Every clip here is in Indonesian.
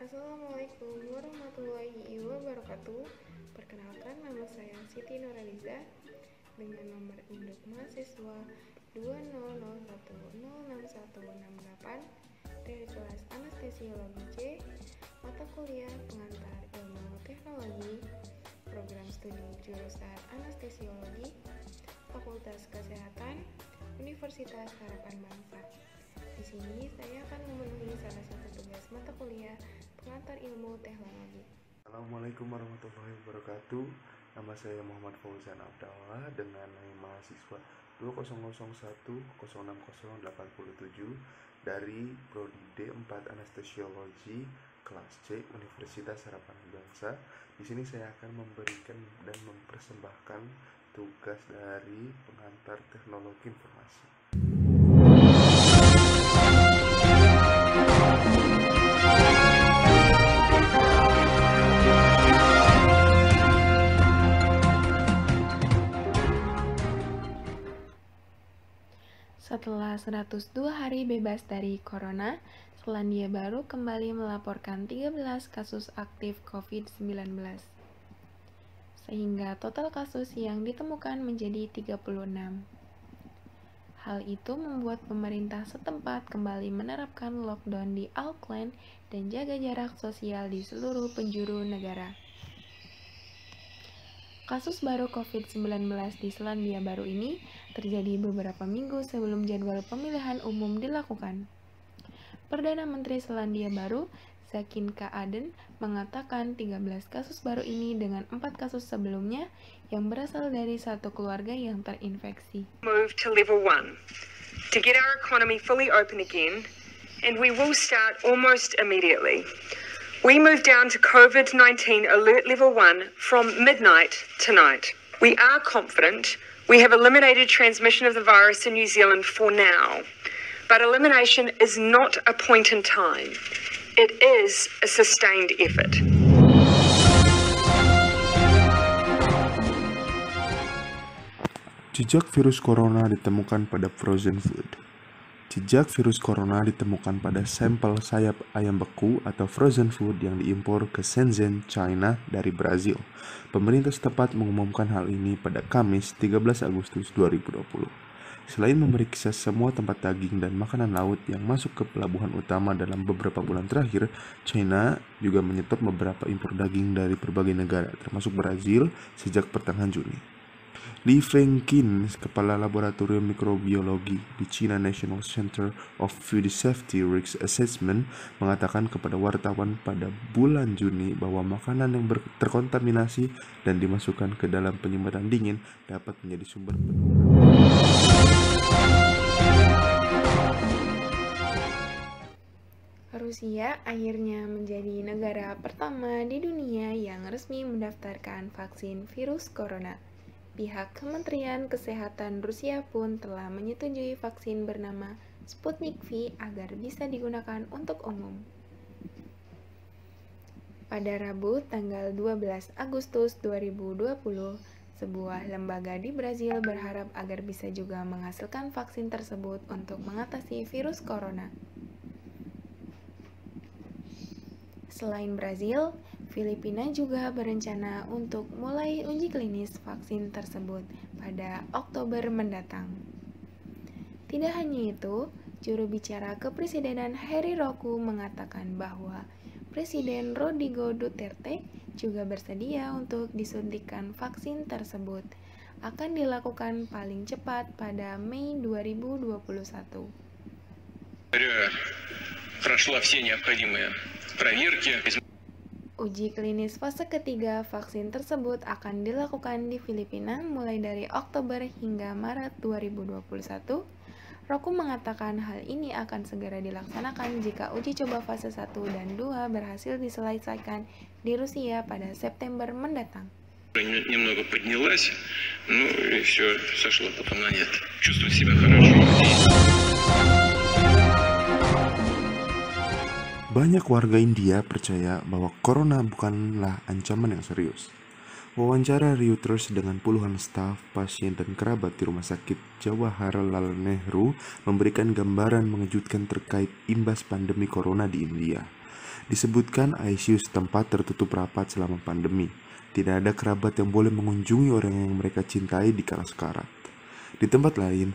Assalamualaikum warahmatullahi wabarakatuh. Perkenalkan, nama saya Siti Nuraliza dengan nomor induk mahasiswa 2001061168 dari kelas Anestesiologi C, mata kuliah pengantar ilmu teknologi, program studi jurusan Anestesiologi, Fakultas Kesehatan, Universitas Harapan Bangsa. Di sini saya akan memenuhi salah satu tugas mata kuliah pengantar ilmu teknologi. Assalamualaikum warahmatullahi wabarakatuh. Nama saya Muhammad Fauzan Abdallah dengan nama mahasiswa 2001060887 dari Prodi D4 Anestesiologi kelas C Universitas Harapan Bangsa. Di sini saya akan memberikan dan mempersembahkan tugas dari pengantar teknologi informasi. Setelah 102 hari bebas dari corona, Selandia Baru kembali melaporkan 13 kasus aktif COVID-19. Sehingga total kasus yang ditemukan menjadi 36. Hal itu membuat pemerintah setempat kembali menerapkan lockdown di Auckland dan jaga jarak sosial di seluruh penjuru negara. Kasus baru COVID-19 di Selandia Baru ini terjadi beberapa minggu sebelum jadwal pemilihan umum dilakukan. Perdana Menteri Selandia Baru, Jacinda Ardern, mengatakan 13 kasus baru ini dengan 4 kasus sebelumnya yang berasal dari satu keluarga yang terinfeksi. Move to level 1 to get our economy fully open again, and we will start almost immediately. We move down to COVID-19 alert level 1 from midnight tonight. We are confident we have eliminated transmission of the virus in New Zealand for now. But elimination is not a point in time. It is a sustained effort. Jejak virus corona ditemukan pada frozen food. Jejak virus corona ditemukan pada sampel sayap ayam beku atau frozen food yang diimpor ke Shenzhen, China dari Brazil. Pemerintah setempat mengumumkan hal ini pada Kamis 13 Agustus 2020. Selain memeriksa semua tempat daging dan makanan laut yang masuk ke pelabuhan utama dalam beberapa bulan terakhir, China juga menyetop beberapa impor daging dari berbagai negara, termasuk Brazil, sejak pertengahan Juni. Li Fengqin, kepala laboratorium mikrobiologi di China National Center of Food Safety Risk Assessment, mengatakan kepada wartawan pada bulan Juni bahwa makanan yang terkontaminasi dan dimasukkan ke dalam penyimpanan dingin dapat menjadi sumber penularan. Rusia akhirnya menjadi negara pertama di dunia yang resmi mendaftarkan vaksin virus corona. Pihak Kementerian Kesehatan Rusia pun telah menyetujui vaksin bernama Sputnik V agar bisa digunakan untuk umum. Pada Rabu, tanggal 12 Agustus 2020, sebuah lembaga di Brazil berharap agar bisa juga menghasilkan vaksin tersebut untuk mengatasi virus corona. Selain Brazil, Filipina juga berencana untuk mulai uji klinis vaksin tersebut pada Oktober mendatang. Tidak hanya itu, juru bicara kepresidenan Heri Roku mengatakan bahwa Presiden Rodrigo Duterte juga bersedia untuk disuntikan vaksin tersebut. Akan dilakukan paling cepat pada Mei 2021. Прошла все необходимые проверки. Uji klinis fase ketiga vaksin tersebut akan dilakukan di Filipina mulai dari Oktober hingga Maret 2021. Roku mengatakan hal ini akan segera dilaksanakan jika uji coba fase 1 dan 2 berhasil diselesaikan di Rusia pada September mendatang. Немного поднялась, ну и все, сошло потом на нет. Чувствую себя хорошо. Banyak warga India percaya bahwa corona bukanlah ancaman yang serius. Wawancara Reuters dengan puluhan staf, pasien, dan kerabat di Rumah Sakit Jawaharlal Nehru memberikan gambaran mengejutkan terkait imbas pandemi corona di India. Disebutkan ICU setempat tertutup rapat selama pandemi. Tidak ada kerabat yang boleh mengunjungi orang yang mereka cintai di kala sekarat. Di tempat lain,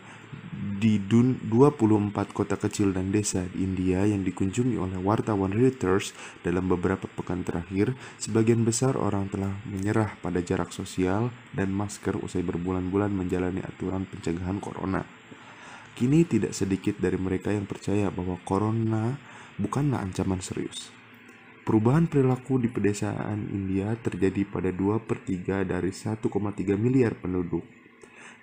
di 24 kota kecil dan desa di India yang dikunjungi oleh wartawan Reuters dalam beberapa pekan terakhir, sebagian besar orang telah menyerah pada jarak sosial dan masker usai berbulan-bulan menjalani aturan pencegahan corona. Kini tidak sedikit dari mereka yang percaya bahwa corona bukanlah ancaman serius. Perubahan perilaku di pedesaan India terjadi pada 2/3 dari 1,3 miliar penduduk.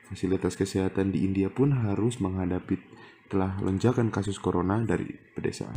Fasilitas kesehatan di India pun harus menghadapi telah lonjakan kasus corona dari pedesaan.